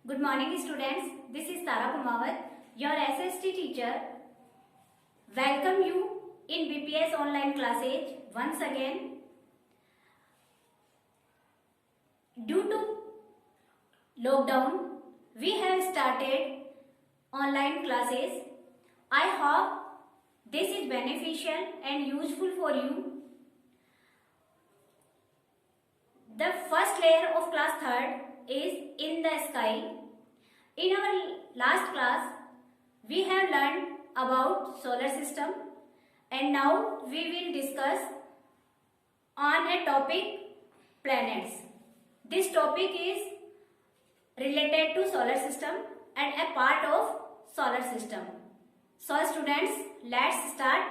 Good morning students, this is Tara Kumawat, your SST teacher. Welcome you in BPS online classes once again. Due to lockdown, we have started online classes. I hope this is beneficial and useful for you. The first layer of class 3rd is in the sky. In our last class, we have learned about solar system and now we will discuss on a topic planets. This topic is related to solar system and a part of solar system. So students, let's start.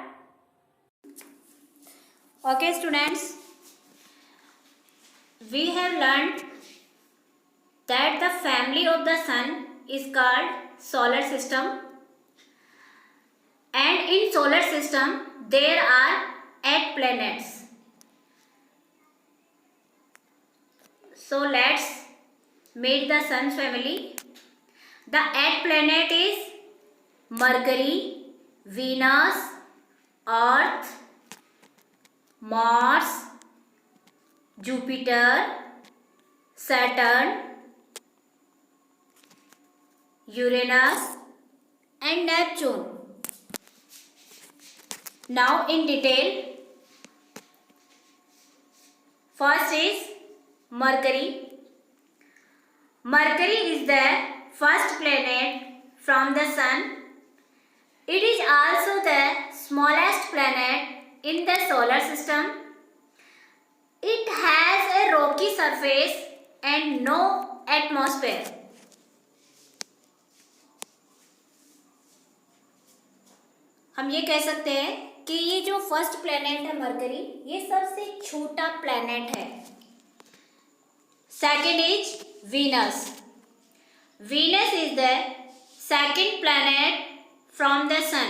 Okay students, we have learned that the family of the sun is called solar system, and in solar system there are 8 planets. So let's meet the sun's family. The 8 planet is Mercury, Venus, Earth, Mars, Jupiter, Saturn, Uranus and Neptune. Now in detail, first is Mercury. Mercury is the first planet from the sun. It is also the smallest planet in the solar system. It has a rocky surface and no atmosphere. हम ये कह सकते हैं कि ये जो first planet है mercury, ये सबसे छोटा प्लेनेट है. Second is Venus. Venus is the second planet from the sun.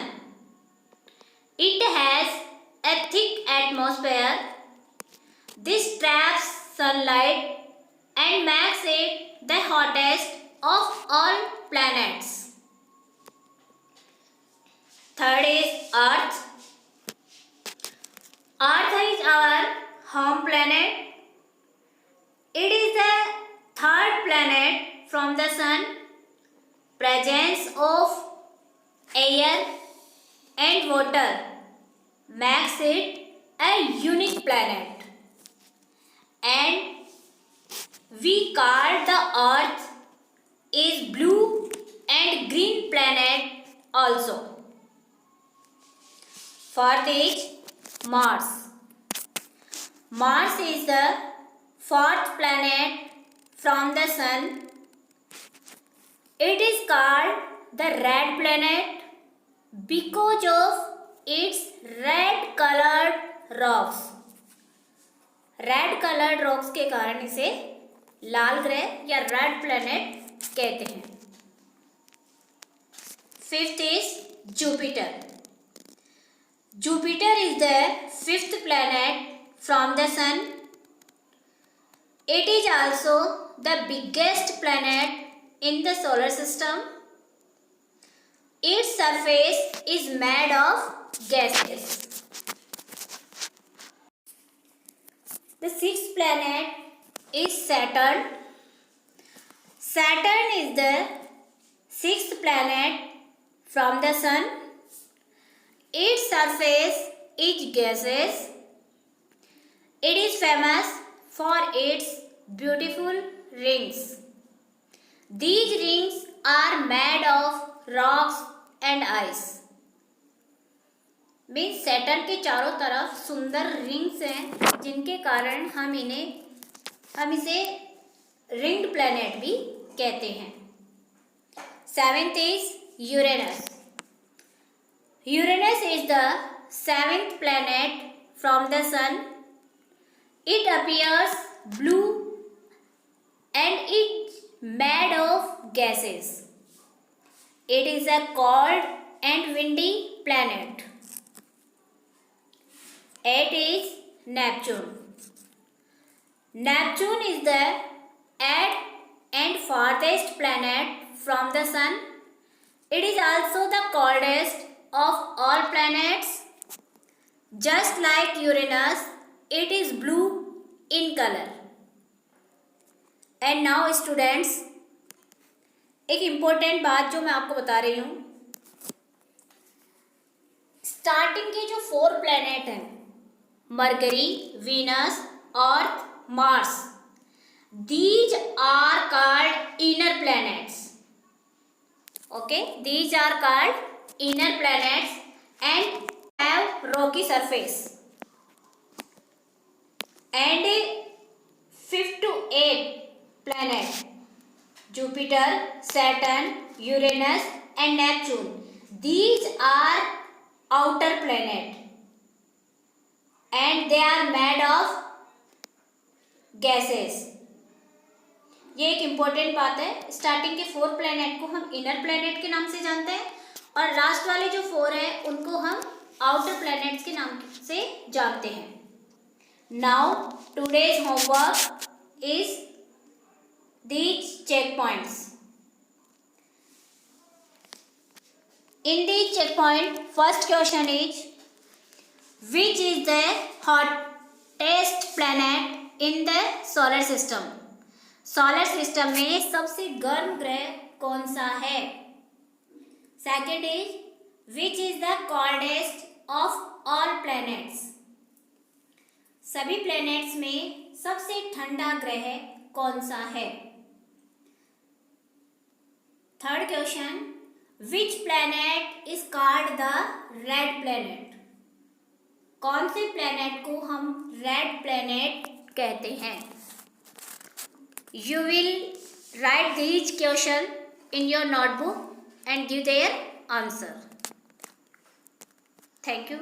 It has a thick atmosphere. This traps sunlight and makes it the hottest of all planets. Third is Earth. Earth is our home planet. It is the third planet from the sun. Presence of air and water makes it a unique planet, and we call the Earth is blue and green planet also. Fourth is Mars. Mars is the fourth planet from the sun. It is called the red planet because of its red colored rocks. Red coloured rocks के कारण इसे लाल ग्रह या red planet कहते हैं. Fifth is Jupiter. Jupiter is the fifth planet from the sun. It is also the biggest planet in the solar system. Its surface is made of gases. The sixth planet is Saturn. Saturn is the sixth planet from the sun. Its surface is gaseous. It is famous for its beautiful rings. These rings are made of rocks and ice. Means Saturn के चारों तरफ सुंदर rings हैं जिनके कारण हम इसे ringed planet भी कहते हैं. Seventh is Uranus. Uranus is the seventh planet from the sun. It appears blue and it's made of gases. It is a cold and windy planet. Eight is Neptune. Neptune is the and farthest planet from the sun. It is also the coldest of all planets. Just like Uranus, it is blue in color. And now students, एक important बात जो मैं आपको बता रही हूँ, starting के जो 4 प्लैनेट हैं, mercury, Venus, earth, Mars, these are called inner planets. Okay, these are called inner planets and have rocky surface. And 5 to 8 planets, Jupiter, Saturn, Uranus and Neptune, these are outer planet and they are made of gases. ये एक important बात है। Starting के 4 planet को हम inner planet के नाम से जानते हैं और लास्ट वाले जो 4 हैं उनको हम आउटर प्लैनेट्स के नाम से जानते हैं। Now today's homework is these checkpoints. In these checkpoint, first question is, which is the hottest planet in the solar system? Solar system में सबसे गर्म ग्रह कौन सा है? Second is, which is the coldest of all planets? सभी planets में सबसे ठंडा ग्रह कौन सा है? Third question, which planet is called the red planet? कौन से प्लैनेट को हम रेड प्लैनेट कहते हैं? You will write these questions in your notebook and give their answer. Thank you.